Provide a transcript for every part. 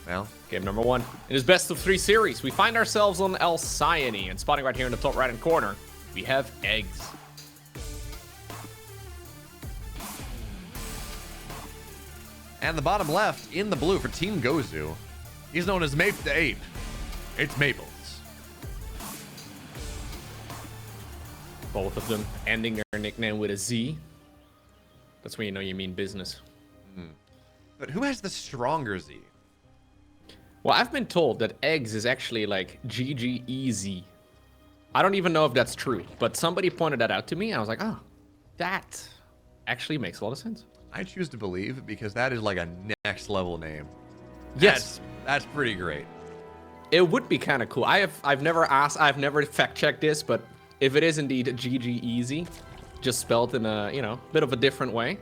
Well, game number 1. In his best of 3 series, we find ourselves on Alcyone, and spotting right here in the top right-hand corner, we have eGGz. and the bottom left in the blue for Team Gozu, he's known as Mape the Ape. It's Maplez. Both of them ending their nickname with a Z. That's when you know you mean business. But who has the stronger Z? Well, I've been told that eGGz is actually like eGGz. I don't even know if that's true, but somebody pointed that out to me, and I was like, oh, that actually makes a lot of sense. I choose to believe because that is like a next level name. Yes. That's pretty great. It would be kind of cool. I've never fact checked this, but if it is indeed eGGz, just spelled in a, you know, bit of a different way.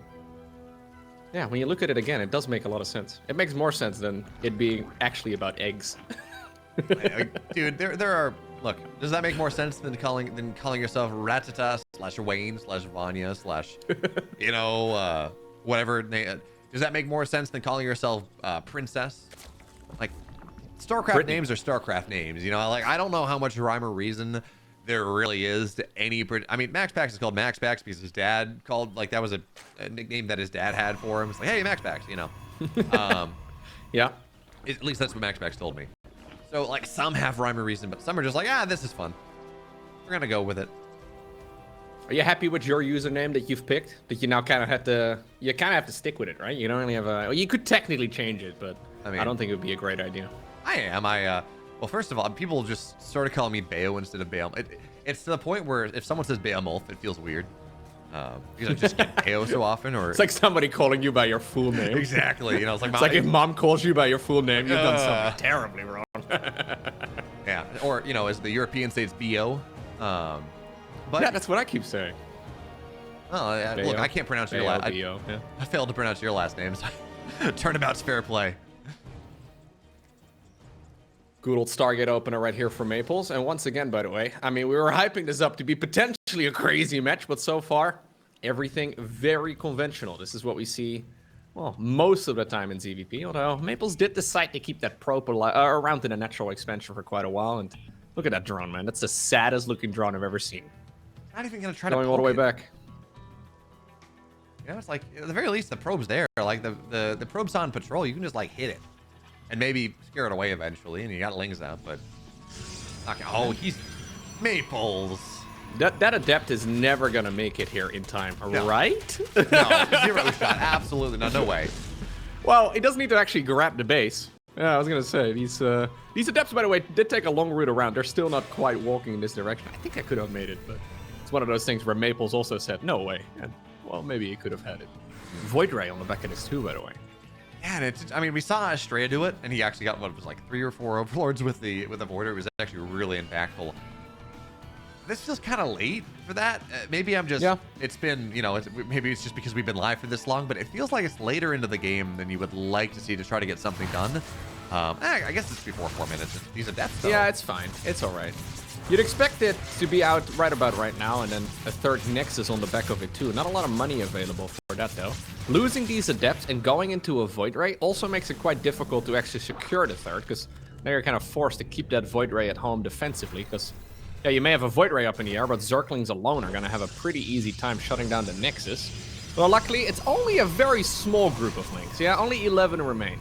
Yeah, when you look at it again, it does make a lot of sense. It makes more sense than it being actually about eGGz. Dude, there are, look, does that make more sense than calling yourself Ratata / Wayne / Vanya / you know, whatever name? Does that make more sense than calling yourself Princess? Like, StarCraft names are StarCraft names, you know? Like, I don't know how much rhyme or reason there really is to any. I mean, Max Pax is called Max Pax because his dad called, like, that was a nickname that his dad had for him. It's like, hey, Max Pax, you know? Yeah. At least that's what Max Pax told me. So, like, some have rhyme or reason, but some are just like, ah, this is fun. We're gonna go with it. Are you happy with your username that you've picked? That you now kind of have to stick with it, right? You don't really have a. Well, you could technically change it, but I mean, I don't think it would be a great idea. I am. Well, first of all, people just sort of call me Bayo instead of Bayo. It's to the point where if someone says Beowulf, it feels weird. Because I just get Bayo so often, or it's like somebody calling you by your full name. Exactly. You know, it's like if mom calls you by your full name, you've done something terribly wrong. Yeah. Or, you know, as the European say, it's Bo. But yeah, that's what I keep saying. Oh, look, I can't pronounce your last. Yeah. I failed to pronounce your last name. So turnabout's fair play. Good old Stargate opener right here for Maples. And once again, by the way, I mean, we were hyping this up to be potentially a crazy match, but so far, everything very conventional. This is what we see, well, most of the time in ZVP, although Maples did decide to keep that probe around in a natural expansion for quite a while. And look at that drone, man. That's the saddest looking drone I've ever seen. Not even going to try to going all the way back. You know, it's like, at the very least, the probe's there. Like, the probe's on patrol. You can just, like, hit it. And maybe scare it away eventually, and you got Lings out, but... Okay. Oh, he's... Maples! That Adept is never gonna make it here in time, right? No, 0 shot. Absolutely not. No way. Well, he doesn't need to actually grab the base. Yeah, I was gonna say, these Adepts, by the way, did take a long route around. They're still not quite walking in this direction. I think I could have made it, but it's one of those things where Maples also said, no way. And, well, maybe he could have had it. Void Ray on the back of this too, by the way. Yeah, and I mean, we saw Estrella do it, and he actually got, what it was, like 3 or 4 overlords with the Voider. It was actually really impactful. This feels kind of late for that. Maybe I'm just, it's been, you know, maybe it's just because we've been live for this long, but it feels like it's later into the game than you would like to see to try to get something done. I guess it's before 4 minutes. These Adepts, though. Yeah, it's fine. It's all right. You'd expect it to be out right about right now, and then a third Nexus on the back of it too. Not a lot of money available for that though. Losing these Adepts and going into a Void Ray also makes it quite difficult to actually secure the third, because now you're kind of forced to keep that Void Ray at home defensively, because yeah, you may have a Void Ray up in the air, but Zerglings alone are going to have a pretty easy time shutting down the Nexus. Well, luckily, it's only a very small group of Lings. Yeah, only 11 remain.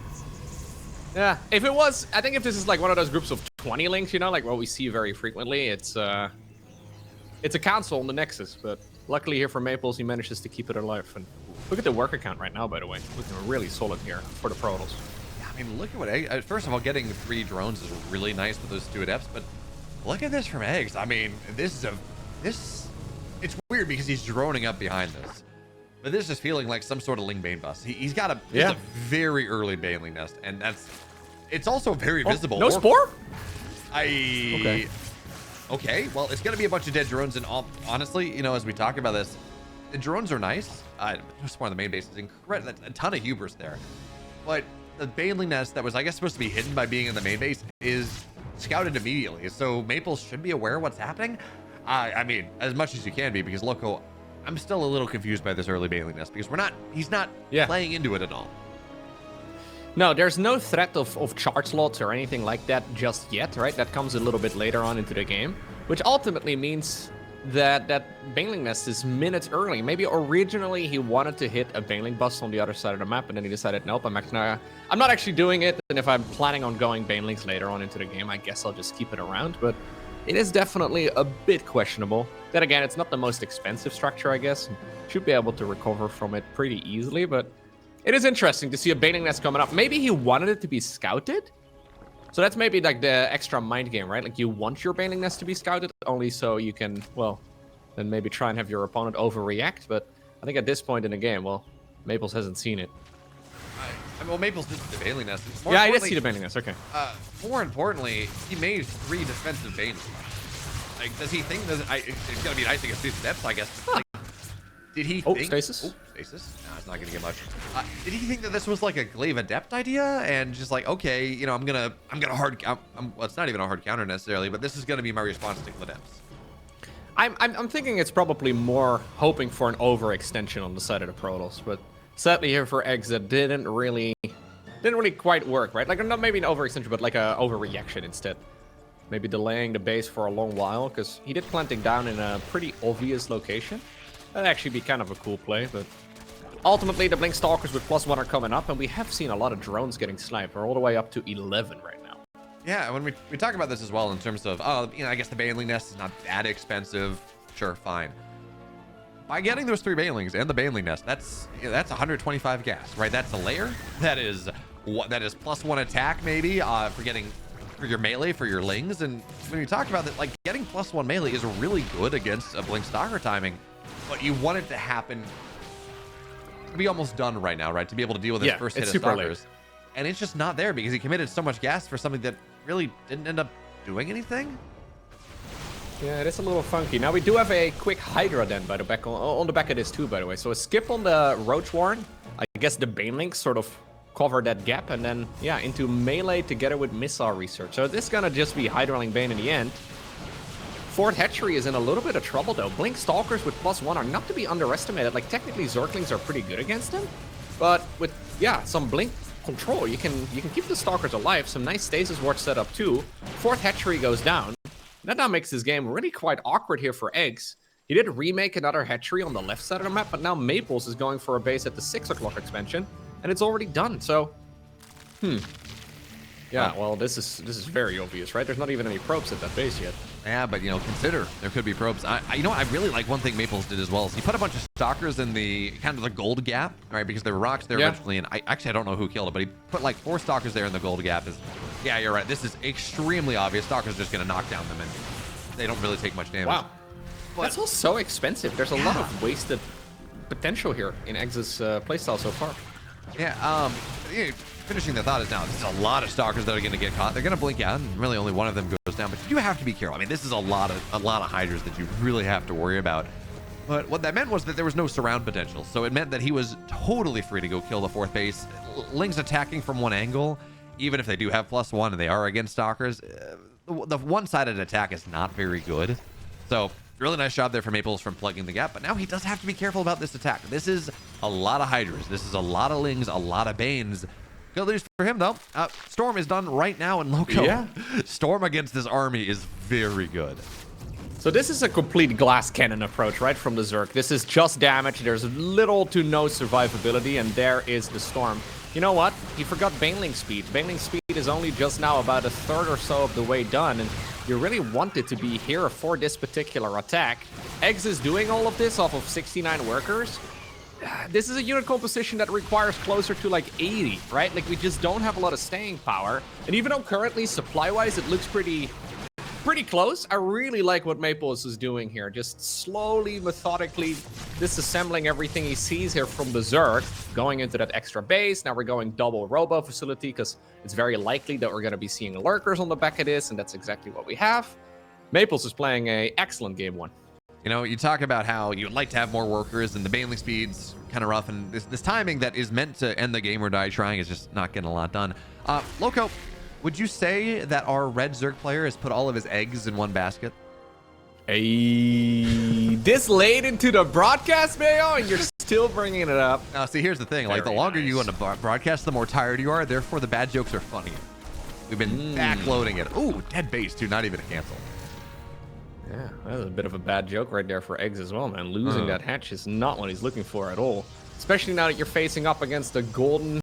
Yeah, if it was, I think if this is like one of those groups of 20 Lings, you know, like what we see very frequently, it's a council on the Nexus, but luckily here for Maples, he manages to keep it alive. And look at the worker count right now, by the way. Looking really solid here for the Protoss. Yeah, I mean, look at what, first of all, getting 3 drones is really nice with those 2 Adepts, but look at this from eGGz. I mean, it's weird because he's droning up behind this. But this is feeling like some sort of Ling Bane bust. He's got a very early Baneling nest, and it's also very visible. No spore? Okay, well, it's gonna be a bunch of dead drones, and honestly, you know, as we talk about this, the drones are nice. No spore on the main base is incredible. A ton of hubris there. But the Baneling nest that was, I guess, supposed to be hidden by being in the main base is scouted immediately. So Maples should be aware of what's happening. I mean, as much as you can be, because Loco, I'm still a little confused by this early Baneling nest because he's not playing into it at all. No, there's no threat of charge slots or anything like that just yet, right? That comes a little bit later on into the game, which ultimately means that Baneling Nest is minutes early. Maybe originally he wanted to hit a Baneling bust on the other side of the map, and then he decided, nope, I'm not actually doing it, and if I'm planning on going Banelings later on into the game, I guess I'll just keep it around, but it is definitely a bit questionable. Then again, it's not the most expensive structure, I guess. Should be able to recover from it pretty easily, but it is interesting to see a Baneling Nest coming up. Maybe he wanted it to be scouted. So that's maybe like the extra mind game, right? Like you want your Baneling Nest to be scouted only so you can, well, then maybe try and have your opponent overreact. But I think at this point in the game, well, Maplez hasn't seen it. Well, Maplez did the Baneling Nest. Yeah, I did see the Baneling Nest, okay. More importantly, he made 3 defensive Banelings. Like, does he think that it's gonna be nice against these depths, I guess. Like, did he think... Stasis? Oh, Stasis? No, it's not gonna get much. Did he think that this was like a Glaive Adept idea? And just like, okay, you know, I'm gonna hard... well, it's not even a hard counter necessarily, but this is gonna be my response to Adepts. I'm thinking it's probably more hoping for an overextension on the side of the Protoss, but sadly here for eGGz, that didn't really quite work, right? Like, not maybe an overextension, but like a overreaction instead. Maybe delaying the base for a long while, because he did planting down in a pretty obvious location. That'd actually be kind of a cool play, but ultimately the Blink Stalkers with +1 are coming up, and we have seen a lot of drones getting sniped. We're all the way up to 11 right now. Yeah, when we talk about this as well in terms of, oh, you know, I guess the Baneling Nest is not that expensive. Sure, fine. By getting those 3 Banelings and the Baneling Nest, that's 125 gas, right? That's a layer. That is +1 attack maybe for your melee, for your lings. And when you talk about that, like getting +1 melee is really good against a Blink Stalker timing, but you want it to happen to be almost done right now, right? To be able to deal with his first hit of Stalkers. Late. And it's just not there because he committed so much gas for something that really didn't end up doing anything. Yeah, it is a little funky. Now we do have a quick Hydra then by the back on the back of this too, by the way. So a skip on the Roach Warren. I guess the Banelings sort of cover that gap, and then yeah, into melee together with missile research. So this is gonna just be Hydraling Bane in the end. Fourth Hatchery is in a little bit of trouble though. Blink Stalkers with +1 are not to be underestimated. Like technically Zerglings are pretty good against them, but with some Blink control, you can keep the Stalkers alive. Some nice stasis ward set up too. Fourth Hatchery goes down. That now makes this game really quite awkward here for eGGz. He did remake another hatchery on the left side of the map, but now Maplez is going for a base at the 6 o'clock expansion, and it's already done. So, yeah, well, this is very obvious, right? There's not even any probes at that base yet. Yeah, but you know, consider there could be probes. You know what? I really like one thing Maplez did as well. Is he put a bunch of Stalkers in the kind of the gold gap, right? Because there were rocks there originally, and I don't know who killed it, but he put like 4 Stalkers there in the gold gap. Yeah, you're right. This is extremely obvious. Stalkers are just gonna knock down them, and they don't really take much damage. Wow, but that's all so expensive. There's a lot of wasted potential here in eGGz's playstyle so far. Yeah. Finishing the thought is now, this is a lot of Stalkers that are going to get caught. They're going to blink out, and really only one of them goes down. But you have to be careful. I mean, this is a lot of Hydras that you really have to worry about. But what that meant was that there was no surround potential. So it meant that he was totally free to go kill the 4th base. Lings attacking from one angle, even if they do have +1 and they are against Stalkers, the one-sided attack is not very good. So really nice job there for Maplez from plugging the gap. But now he does have to be careful about this attack. This is a lot of Hydras. This is a lot of Lings, a lot of Banes. Good news for him, though. Storm is done right now in Loco. Yeah. Storm against this army is very good. So this is a complete glass cannon approach, right, from the Zerg. This is just damage. There's little to no survivability, and there is the Storm. You know what? He forgot Baneling speed. Baneling speed is only just now about 1/3 or so of the way done, and you really want it to be here for this particular attack. eGGz is doing all of this off of 69 workers. This is a unit composition that requires closer to like 80, right? Like we just don't have a lot of staying power. And even though currently supply-wise it looks pretty close, I really like what Maplez is doing here. Just slowly, methodically disassembling everything he sees here from the Zerg, going into that extra base. Now we're going double robo facility because it's very likely that we're going to be seeing lurkers on the back of this, and that's exactly what we have. Maplez is playing an excellent game 1. You know, you talk about how you'd like to have more workers and the Baneling speed's kind of rough, and this timing that is meant to end the game or die trying is just not getting a lot done. Loco, would you say that our red Zerg player has put all of his eggs in one basket? Hey, this late into the broadcast, Mayo, and you're Still bringing it up. Now, see, here's the thing. Like, the longer you go on the broadcast, the more tired you are. Therefore, the bad jokes are funnier. We've been backloading it. Ooh, dead base, dude. Not even a cancel. Yeah, that was a bit of a bad joke right there for Eggs as well, man. Losing that hatch is not what he's looking for at all. Especially now that you're facing up against the golden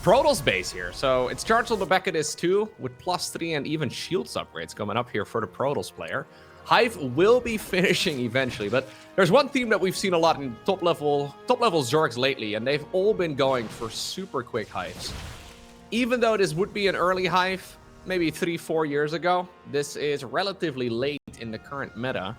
Protoss base here. So it's charged on the back of this too, with +3 and even shields upgrades coming up here for the Protoss player. Hive will be finishing eventually, but there's one theme that we've seen a lot in top level Zergs lately, and they've all been going for super quick Hives. Even though this would be an early Hive, maybe 3-4 years ago, this is relatively late in the current meta.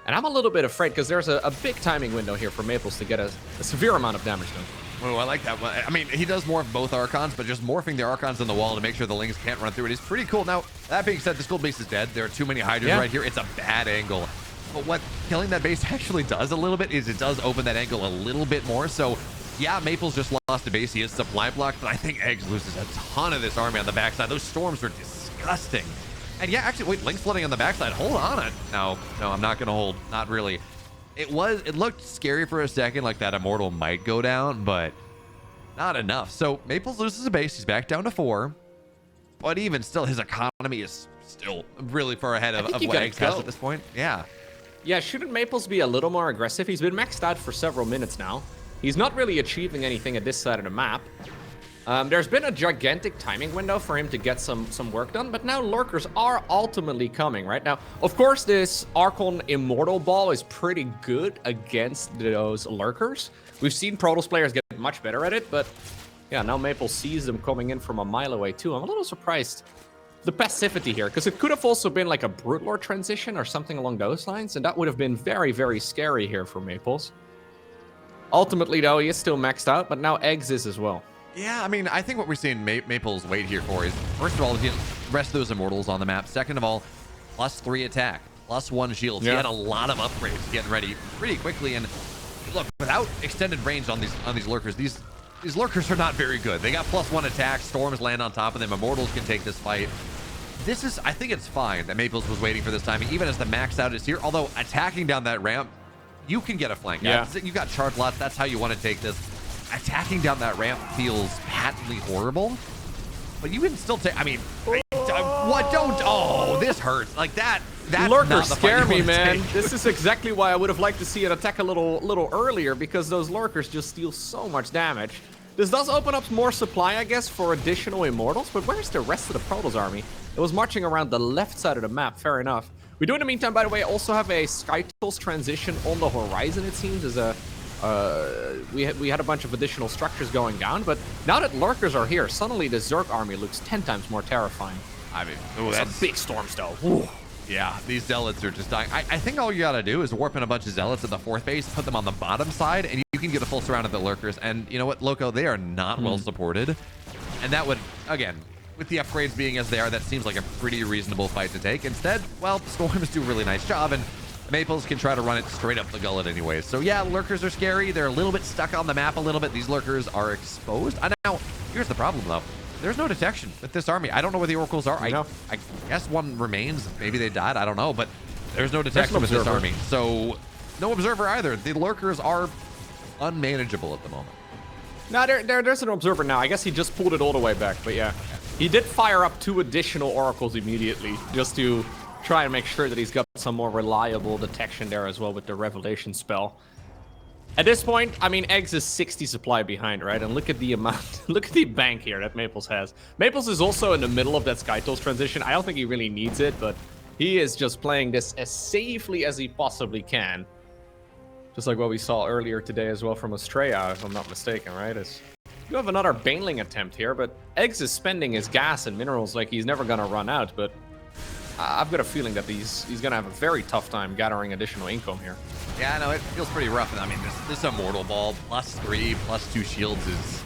And I'm a little bit afraid because there's a big timing window here for Maplez to get a severe amount of damage done. Oh, I like that. I mean, he does morph both Archons, but just morphing the Archons on the wall to make sure the Lings can't run through it is pretty cool. Now, that being said, this gold base is dead. There are too many Hydras right here. It's a bad angle. But what killing that base actually does a little bit is it does open that angle a little bit more. So, yeah, Maplez just lost a base. He is supply blocked, but I think Eggs loses a ton of this army on the backside. Those storms are disgusting. And yeah, actually, wait, Lings flooding on the backside. Hold on. No, I'm not going to hold. Not really. It looked scary for a second, like that Immortal might go down, but not enough. So Maplez loses a base. He's back down to 4. But even still, his economy is still really far ahead of what Eggs has at this point. Yeah. Yeah, shouldn't Maplez be a little more aggressive? He's been maxed out for several minutes now. He's not really achieving anything at this side of the map. There's been a gigantic timing window for him to get some work done, but now Lurkers are ultimately coming, right? Now, of course, this Archon Immortal Ball is pretty good against those Lurkers. We've seen Protoss players get much better at it, but yeah, now Maplez sees them coming in from a mile away too. I'm a little surprised. The passivity here, because it could have also been like a Brute Lord transition or something along those lines, and that would have been very, very scary here for Maplez. Ultimately, though, he is still maxed out, but now Eggs is as well. Yeah, I mean, I think what we're seeing Maplez wait here for is, first of all, the rest of those Immortals on the map. Second of all, +3 attack, +1 shields. He had a lot of upgrades getting ready pretty quickly. And look, without extended range on these Lurkers, these Lurkers are not very good. They got +1 attack, storms land on top of them, Immortals can take this fight. I think it's fine that Maplez was waiting for this timing, even as the max out is here. Although attacking down that ramp, you can get a flank. Yeah. You've got charge lots. That's how you want to take this. Attacking down that ramp feels patently horrible, but you can still take. I mean, what? Don't. Oh, this hurts. Like that. Lurkers scare me, man. This is exactly why I would have liked to see it attack a little earlier, because those Lurkers just deal so much damage. This does open up more supply, I guess, for additional Immortals. But where's the rest of the Protoss army? It was marching around the left side of the map. Fair enough. We do in the meantime, by the way, also have a Skytools transition on the horizon. It seems as a. We had a bunch of additional structures going down, but now that Lurkers are here, suddenly the Zerg army looks 10 times more terrifying. I mean, that's big storms though. Ooh. Yeah, these Zealots are just dying. I think all you gotta do is warp in a bunch of Zealots at the 4th base, put them on the bottom side, and you can get a full surround of the Lurkers. And you know what, Loco, they are not well supported. And that would, again, with the upgrades being as they are, that seems like a pretty reasonable fight to take. Instead, well, Storms do a really nice job, and Maplez can try to run it straight up the gullet anyways. So yeah, Lurkers are scary. They're a little bit stuck on the map a little bit. These Lurkers are exposed. Now, here's the problem though. There's no detection with this army. I don't know where the Oracles are. I guess one remains. Maybe they died. I don't know. But there's no detection with this army. So no observer either. The Lurkers are unmanageable at the moment. No, there's an observer now. I guess he just pulled it all the way back. But yeah, he did fire up 2 additional Oracles immediately just to try and make sure that he's got some more reliable detection there as well with the Revelation spell. At this point, I mean, Eggs is 60 supply behind, right? And look at the amount, look at the bank here that Maplez has. Maplez is also in the middle of that Skytools transition. I don't think he really needs it, but he is just playing this as safely as he possibly can. Just like what we saw earlier today as well from Estrella, if I'm not mistaken, right? You have another Baneling attempt here, but Eggs is spending his gas and minerals like he's never gonna run out, but I've got a feeling that he's going to have a very tough time gathering additional income here. Yeah, no, it feels pretty rough. I mean, this Immortal Ball, +3, +2 shields is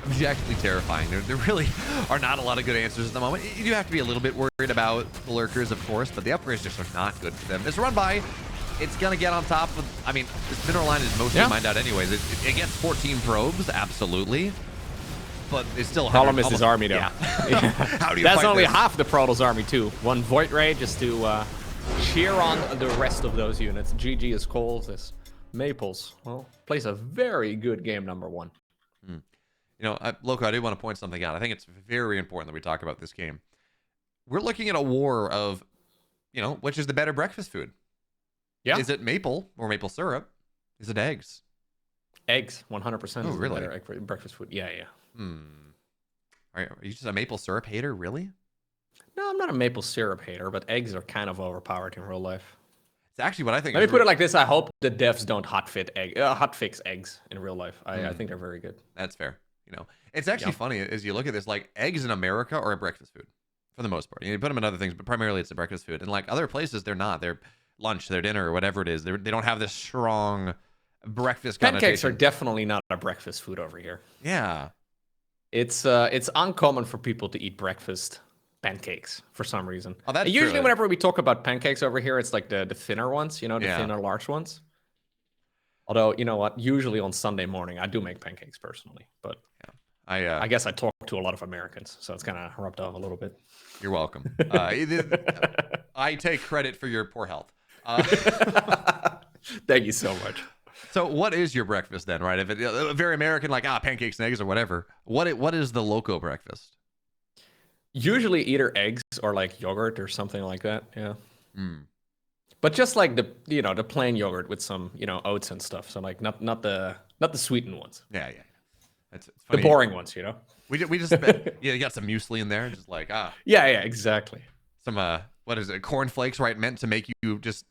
objectively terrifying. There really are not a lot of good answers at the moment. You do have to be a little bit worried about the Lurkers, of course, but the upgrades just are not good for them. This run by, it's going to get on top of, I mean, this mineral line is mostly mined out anyways. It gets 14 probes, absolutely. But it's still problem is his army though. Yeah. How do you That's only this? half the Protoss army too. 1 Void Ray just to cheer on the rest of those units. GG is called. This Maples, well, plays a very good game number 1. You know, Loco, I do want to point something out. I think it's very important that we talk about this game. We're looking at a war of, you know, which is the better breakfast food? Yeah. Is it maple or maple syrup? Is it eggs? Eggs, 100%. Oh, is really? The better egg for breakfast food. Yeah, yeah. Are you just a maple syrup hater, really? No, I'm not a maple syrup hater, but eggs are kind of overpowered in real life. It's actually what I think. Let me put it like this: I hope the devs don't hot fix eggs in real life. I think they're very good. That's fair. You know, it's actually funny as you look at this. Like, eggs in America are a breakfast food for the most part. You put them in other things, but primarily it's a breakfast food. And like other places, they're not. They're lunch, their dinner, or whatever it is. They don't have this strong breakfast Pancakes connotation. are definitely not a breakfast food over here. Yeah. It's uncommon for people to eat breakfast pancakes for some reason. Oh, that's usually true. whenever we talk about pancakes over here, it's like the thinner ones, you know, the thinner, large ones. Although, you know what? Usually on Sunday morning, I do make pancakes personally, but I guess I talk to a lot of Americans, so it's kind of rubbed off a little bit. You're welcome. I take credit for your poor health. Thank you so much. So what is your breakfast then, right? If it very American, like pancakes and eggs or whatever. What is the Loco breakfast? Usually either eggs or like yogurt or something like that. Yeah. But just like the plain yogurt with some oats and stuff. So like not the sweetened ones. Yeah. It's the funny. boring ones, you know. We just you got some muesli in there, just like Yeah, exactly. Some what is it? Cornflakes, right? Meant to make you just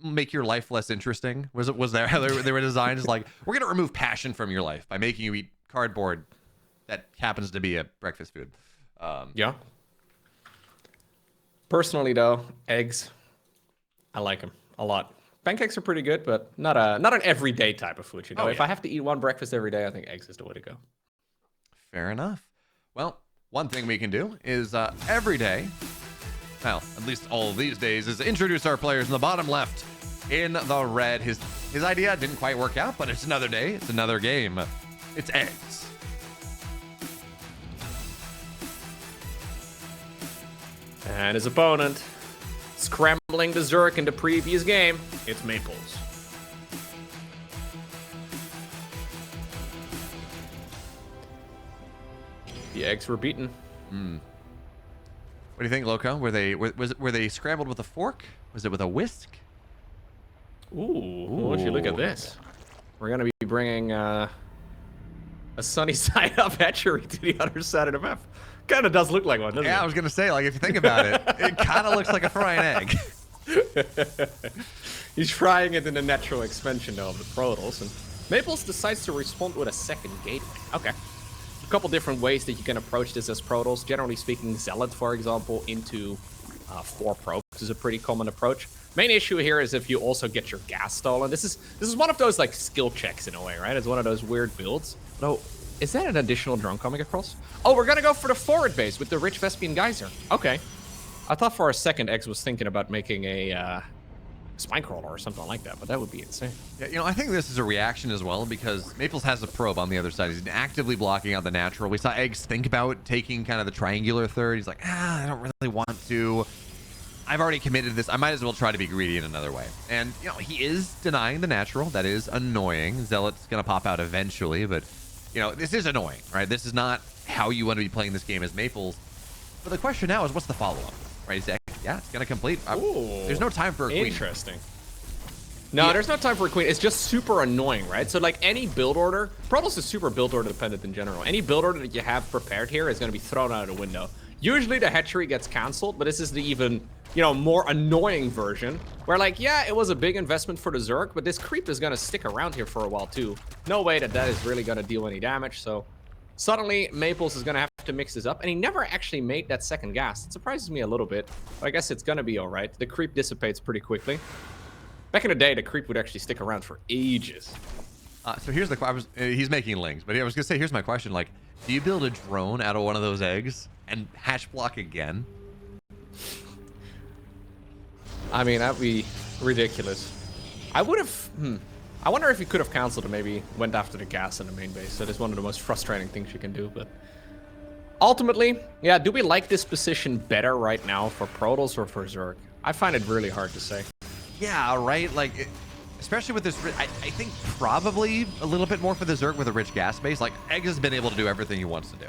make your life less interesting. Was there how they were designed? As like, we're gonna remove passion from your life by making you eat cardboard that happens to be a breakfast food. Yeah. Personally, though, eggs, I like them a lot. Pancakes are pretty good, but not an everyday type of food. You know, if I have to eat one breakfast every day, I think eggs is the way to go. Fair enough. Well, one thing we can do is every day, well, at least all of these days, is introduce our players in the bottom left in the red. His idea didn't quite work out, but it's another day. It's another game. It's eggs. And his opponent, scrambling the Zerk in the previous game, it's Maples. The eggs were beaten. What do you think, Loco? Were they scrambled with a fork? Was it with a whisk? Ooh. If you look at this, we're gonna be bringing a sunny side up hatchery to the other side of the map. Kind of does look like one, doesn't it? Yeah, I was gonna say, like, if you think about it, it kind of looks like a frying egg. He's frying it in the natural expansion though of the Protoss, and Maples decides to respond with a second gateway. Okay. A couple different ways that you can approach this as Protoss. Generally speaking, Zealot, for example, into 4 probes is a pretty common approach. Main issue here is if you also get your gas stolen. This is one of those like skill checks in a way, right? It's one of those weird builds. No, is that an additional drone coming across? Oh, we're gonna go for the forward base with the rich Vespian Geyser. Okay. I thought for a second X was thinking about making a spine crawler or something like that, but that would be insane. Yeah, I think this is a reaction as well because Maples has a probe on the other side. He's actively blocking out the natural. We saw Eggs think about taking kind of the triangular third. He's like, I don't really want to. I've already committed to this. I might as well try to be greedy in another way. And, he is denying the natural. That is annoying. Zealot's going to pop out eventually, but, this is annoying, right? This is not how you want to be playing this game as Maples. But the question now is, what's the follow-up? Right? Yeah, it's going to complete. There's no time for a queen. Interesting. No, there's no time for a queen. It's just super annoying, right? So, like, any build order, Protoss is super build order dependent in general. Any build order that you have prepared here is going to be thrown out of the window. Usually the hatchery gets canceled, but this is the even, more annoying version where, like, yeah, it was a big investment for the Zerg, but this creep is going to stick around here for a while, too. No way that is really going to deal any damage, so suddenly Maples is going to have to mix this up, and he never actually made that second gas. It surprises me a little bit, but I guess it's going to be all right. The creep dissipates pretty quickly. Back in the day, the creep would actually stick around for ages. So here's the question. He's making lings, but I was going to say, here's my question. Like, do you build a drone out of one of those eggs and hatch block again? I mean, that'd be ridiculous. I would have... I wonder if he could have canceled and maybe went after the gas in the main base. That is one of the most frustrating things you can do, but... Ultimately, yeah, do we like this position better right now for Protoss or for Zerg? I find it really hard to say. Yeah, right? Like, especially with this, I think probably a little bit more for the Zerg with a rich gas base. Like, eGGz has been able to do everything he wants to do.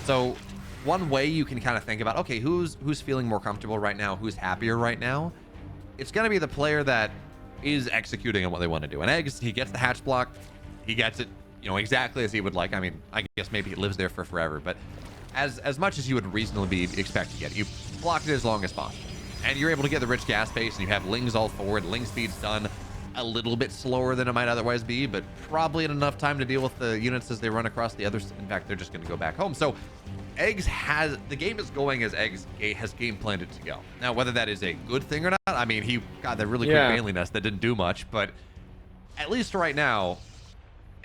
So one way you can kind of think about, okay, who's feeling more comfortable right now, who's happier right now, it's going to be the player that is executing on what they want to do. And eGGz, he gets the hatch block, he gets it, you know, exactly as he would like. I mean, I guess maybe it lives there for forever, but as much as you would reasonably expect to get, you blocked it as long as possible. And you're able to get the rich gas base, and you have Lings all forward. Ling speed's done a little bit slower than it might otherwise be, but probably in enough time to deal with the units as they run across the others. In fact, they're just going to go back home. So eGGz has, the game is going as eGGz has game planned it to go. Now, whether that is a good thing or not, I mean, he got that really quick Bailey nest that didn't do much, but at least right now,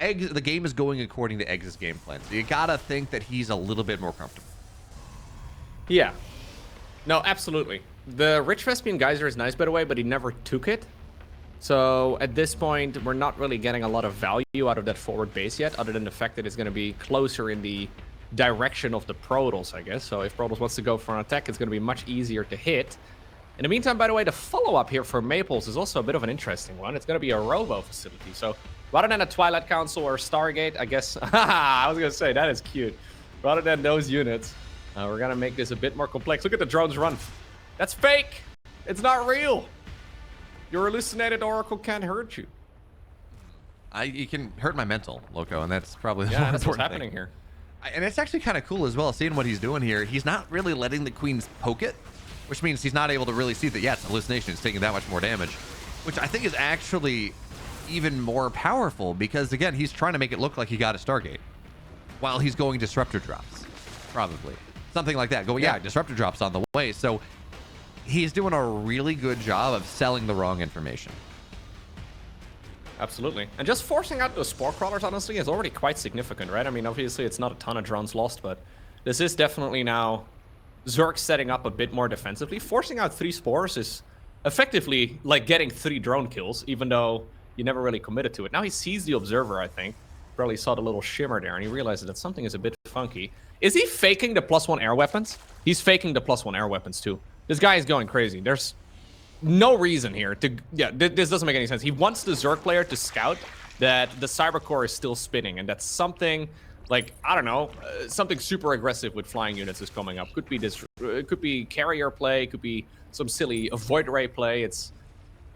eGGz, the game is going according to eGGz's game plan. So you got to think that he's a little bit more comfortable. Yeah. No, absolutely. The Rich Vespian Geyser is nice, by the way, but he never took it. So at this point, we're not really getting a lot of value out of that forward base yet, other than the fact that it's going to be closer in the direction of the Protoss, I guess. So if Protoss wants to go for an attack, it's going to be much easier to hit. In the meantime, by the way, the follow-up here for Maplez is also a bit of an interesting one. It's going to be a Robo facility. So rather than a Twilight Council or Stargate, I guess... I was going to say, that is cute. Rather than those units, we're going to make this a bit more complex. Look at the drones run. That's fake. It's not real. Your hallucinated oracle can't hurt you. You can hurt my mental, Loco, and that's probably the that's what's important happening thing here. And it's actually kind of cool as well, seeing what he's doing here. He's not really letting the queens poke it, which means he's not able to really see that, yeah, it's a hallucination. It's taking that much more damage, which I think is actually even more powerful because, again, he's trying to make it look like he got a Stargate while he's going disruptor drops, probably. Something like that. Going, yeah, disruptor drops on the way. So he's doing a really good job of selling the wrong information. Absolutely. And just forcing out those Spore Crawlers, honestly, is already quite significant, right? I mean, obviously, it's not a ton of drones lost, but this is definitely now Zerg setting up a bit more defensively. Forcing out 3 Spores is effectively like getting 3 drone kills, even though you never really committed to it. Now he sees the Observer, I think. Probably saw the little shimmer there, and he realizes that something is a bit funky. Is he faking the +1 air weapons? He's faking the +1 air weapons, too. This guy is going crazy. There's no reason here to... Yeah, this doesn't make any sense. He wants the Zerg player to scout that the Cyber Core is still spinning, and that something, like, I don't know, something super aggressive with flying units is coming up. Could be this... It could be carrier play, could be some silly avoid ray play. It's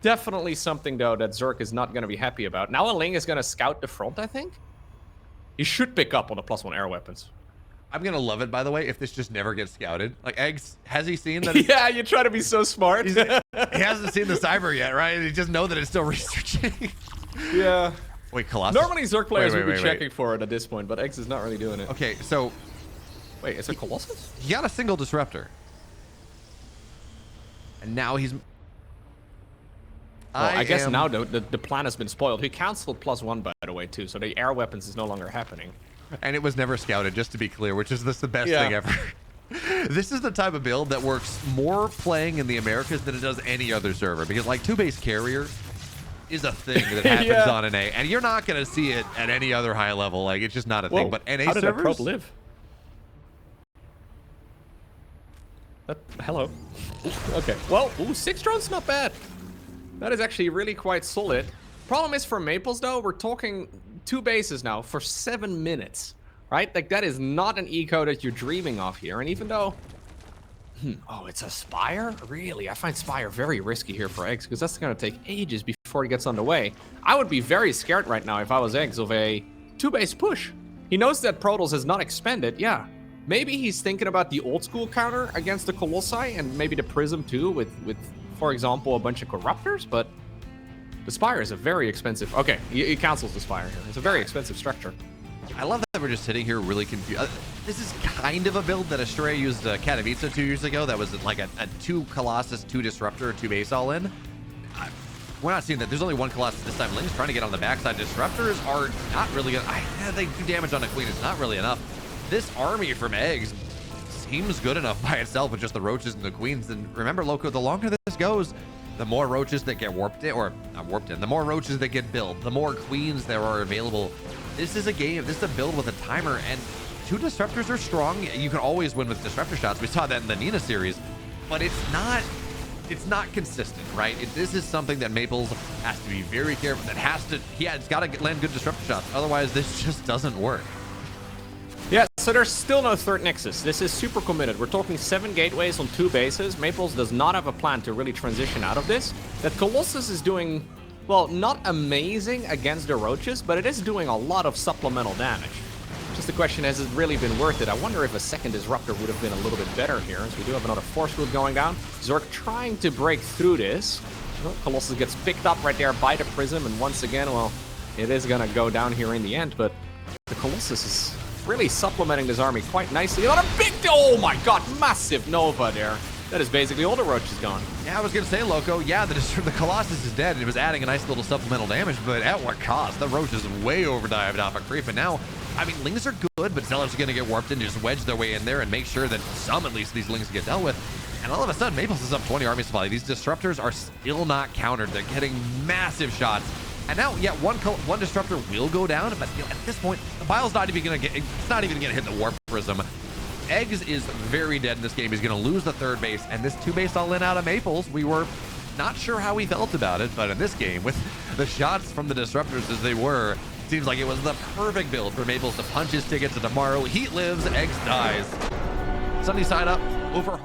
definitely something, though, that Zerg is not going to be happy about. Now a Ling is going to scout the front, I think. He should pick up on the +1 air weapons. I'm going to love it, by the way, if this just never gets scouted. Like, eGGz, has he seen that? Yeah, you try to be so smart. He hasn't seen the cyber yet, right? He just know that it's still researching. Yeah. Wait, Colossus? Normally, Zerg players would be checking for it at this point, but eGGz is not really doing it. Okay, so... Wait, is it Colossus? He got a single disruptor. And now he's... Well, I guess now the plan has been spoiled. He canceled +1, by the way, too, so the air weapons is no longer happening. And it was never scouted, just to be clear, which is the best thing ever. This is the type of build that works more playing in the Americas than it does any other server. Because, like, 2-base carrier is a thing that happens on NA. And you're not going to see it at any other high level. Like, it's just not a thing. But NA how did servers... that probe live? Hello. Okay. Well, 6 drones, not bad. That is actually really quite solid. Problem is for Maplez, though, we're talking 2 bases now for 7 minutes, right? Like, that is not an eco that you're dreaming of here. And even though... Oh, it's a Spire? Really? I find Spire very risky here for eGGz, because that's going to take ages before he gets underway. I would be very scared right now if I was eGGz of a 2-base push. He knows that Protoss has not expanded, yeah. Maybe he's thinking about the old school counter against the Colossi, and maybe the Prism too, with for example, a bunch of Corruptors, but the Spire is a very expensive... Okay, he cancels the Spire here. It's a very expensive structure. I love that we're just sitting here really confused. This is kind of a build that Astrea used Katowice 2 years ago. That was like a 2 Colossus, 2 Disruptor, 2 base all in. We're not seeing that. There's only 1 Colossus this time. Ling's trying to get on the backside. Disruptors are not really good. They do damage on a Queen. It's not really enough. This army from eGGz seems good enough by itself with just the Roaches and the Queens. And remember, Loco, the longer this goes, the more Roaches that get warped in, or not warped in, the more Roaches that get built, the more Queens there are available. This is a game, this is a build with a timer, and 2 Disruptors are strong. You can always win with Disruptor shots. We saw that in the Nina series, but it's not consistent, right? This is something that Maplez has to be very careful. It's got to land good disruptor shots. Otherwise, this just doesn't work. Yeah, so there's still no third Nexus. This is super committed. We're talking 7 gateways on 2 bases. Maplez does not have a plan to really transition out of this. That Colossus is doing, well, not amazing against the Roaches, but it is doing a lot of supplemental damage. Just the question, has it really been worth it? I wonder if a second Disruptor would have been a little bit better here, as we do have another Force Field going down. Zork trying to break through this. Well, Colossus gets picked up right there by the Prism, and once again, well, it is going to go down here in the end, but the Colossus is really supplementing this army quite nicely. Not a big, oh my god, massive Nova there. That is basically all the Roaches gone. Yeah, I was going to say, Loco, yeah, the Colossus is dead, and it was adding a nice little supplemental damage, but at what cost? The Roach is way overdived off a creep, and now, I mean, Lings are good, but Zealots are going to get warped in to just wedge their way in there and make sure that some, at least, these Lings get dealt with. And all of a sudden, Maplez is up 20 army supply. These Disruptors are still not countered. They're getting massive shots. And now, yeah, one Disruptor will go down, but you know, at this point, the Bile's not even going to get, it's not even going to hit the Warp Prism. eGGz is very dead in this game. He's going to lose the third base, and this 2-base all-in out of Maplez, we were not sure how we felt about it, but in this game, with the shots from the Disruptors as they were, it seems like it was the perfect build for Maplez to punch his ticket to tomorrow. Heat lives, eGGz dies. Sunny side up, over.